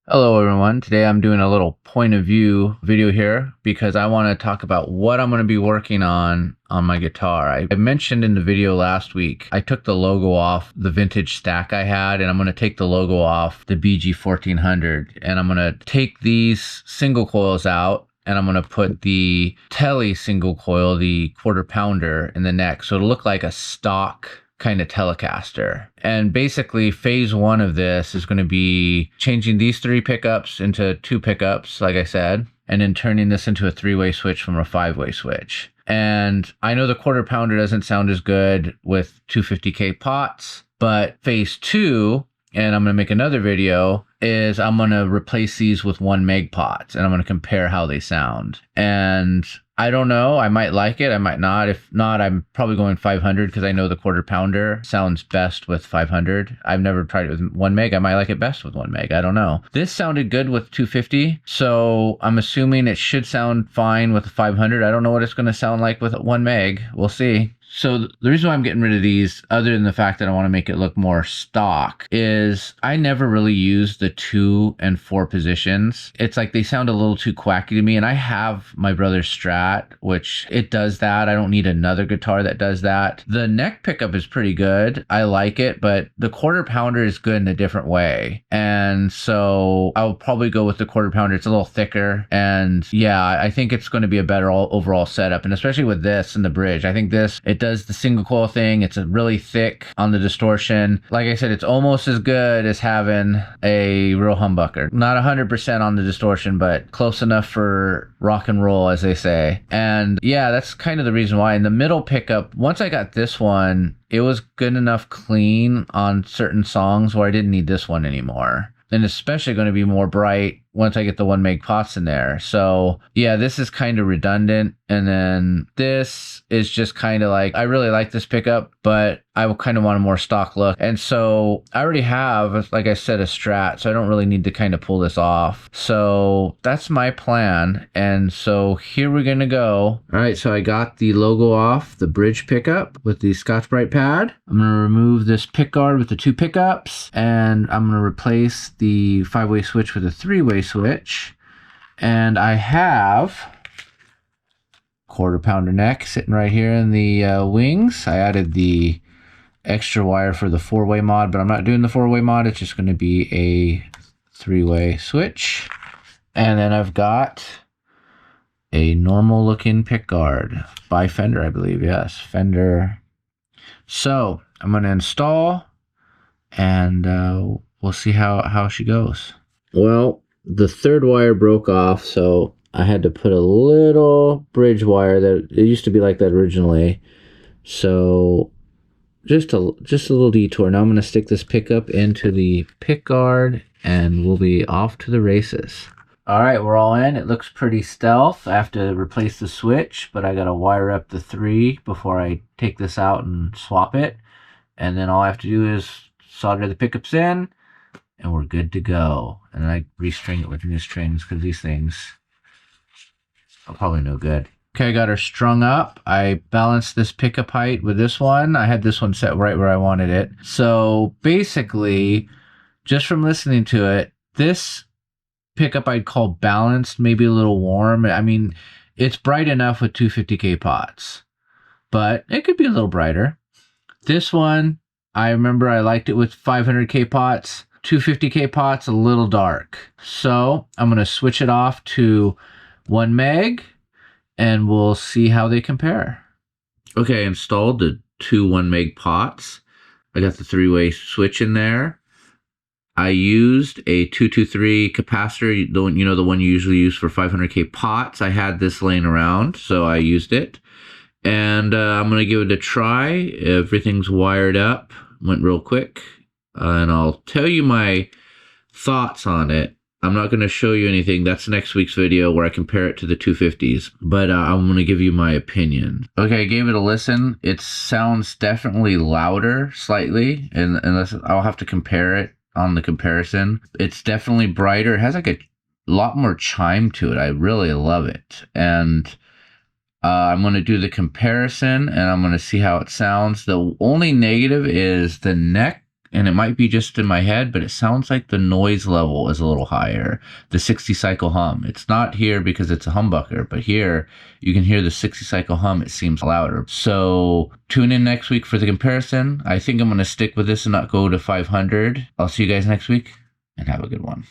Hello everyone. Today I'm doing a little point of view video here because I want to talk about what I'm going to be working on my guitar. I mentioned in the video last week, I took the logo off the vintage stack I had, and I'm going to take the logo off the BG 1400, and I'm going to take these single coils out, and I'm going to put the Tele single coil, the quarter pounder, in the neck. So it'll look like a stock kind of Telecaster. And basically phase one of this is going to be changing these three pickups into two pickups, like I said, and then turning this into a three-way switch from a five-way switch. And I know the quarter pounder doesn't sound as good with 250K pots, but phase two, and I'm going to make another video, is I'm going to replace these with 1 meg pots, and I'm going to compare how they sound. And I don't know, I might like it, I might not. If not, I'm probably going 500 because I know the quarter pounder sounds best with 500. I've never tried it with 1 meg. I might like it best with 1 meg. I don't know. This sounded good with 250, so I'm assuming it should sound fine with 500. I don't know what it's going to sound like with 1 meg. We'll see. So the reason why I'm getting rid of these, other than the fact that I want to make it look more stock, is I never really use the 2 and 4 positions. It's like they sound a little too quacky to me, and I have my brother's Strat, which it does that. I don't need another guitar that does that. The neck pickup is pretty good. I like it, but the quarter pounder is good in a different way. And so I'll probably go with the quarter pounder. It's a little thicker, and yeah, I think it's going to be a better overall setup, and especially with this and the bridge. I think this, it does the single coil thing. It's a really thick on the distortion. Like I said, it's almost as good as having a real humbucker. Not 100% on the distortion, but close enough for rock and roll, as they say. And yeah, that's kind of the reason why. In the middle pickup, once I got this one, it was good enough clean on certain songs where I didn't need this one anymore. And especially going to be more bright once I get the 1 meg pots in there. So yeah, this is kind of redundant. And then this is just kind of like, I really like this pickup, but I will kind of want a more stock look. And so I already have, like I said, a Strat, so I don't really need to kind of pull this off. So that's my plan. And so here we're going to go. All right, so I got the logo off the bridge pickup with the Scotch-Brite pad. I'm going to remove this pick guard with the 2 pickups, and I'm going to replace the 5-way switch with a 3-way switch. And I have quarter pounder neck sitting right here in the wings. I added the extra wire for the 4-way mod, but I'm not doing the 4-way mod. It's just going to be a 3-way switch. And then I've got a normal looking pick guard by Fender, I believe. Yes, Fender. So I'm going to install, and we'll see how she goes. Well, the 3rd wire broke off, so I had to put a little bridge wire that it used to be like that originally. So just a little detour. Now I'm going to stick this pickup into the pick guard, and we'll be off to the races. All right, we're all in. It looks pretty stealth. I have to replace the switch, but I got to wire up the 3 before I take this out and swap it. And then all I have to do is solder the pickups in, and we're good to go. And I restring it with new strings because these things are probably no good. Okay, I got her strung up. I balanced this pickup height with this one. I had this one set right where I wanted it. So basically, just from listening to it, this pickup I'd call balanced, maybe a little warm. I mean, it's bright enough with 250K pots, but it could be a little brighter. This one, I remember I liked it with 500K pots. 250K pots, a little dark. So I'm going to switch it off to 1 meg, and we'll see how they compare. Okay, I installed the 2 1 meg pots. I got the 3-way switch in there. I used a 223 capacitor, the one, the one you usually use for 500K pots. I had this laying around, so I used it. And I'm going to give it a try. Everything's wired up. Went real quick. And I'll tell you my thoughts on it. I'm not going to show you anything. That's next week's video where I compare it to the 250s. But I'm going to give you my opinion. Okay, I gave it a listen. It sounds definitely louder, slightly. And unless I'll have to compare it on the comparison. It's definitely brighter. It has like a lot more chime to it. I really love it. And I'm going to do the comparison, and I'm going to see how it sounds. The only negative is the neck and it might be just in my head, but it sounds like the noise level is a little higher. The 60 cycle hum. It's not here because it's a humbucker, but here you can hear the 60 cycle hum. It seems louder. So tune in next week for the comparison. I think I'm going to stick with this and not go to 500. I'll see you guys next week and have a good one.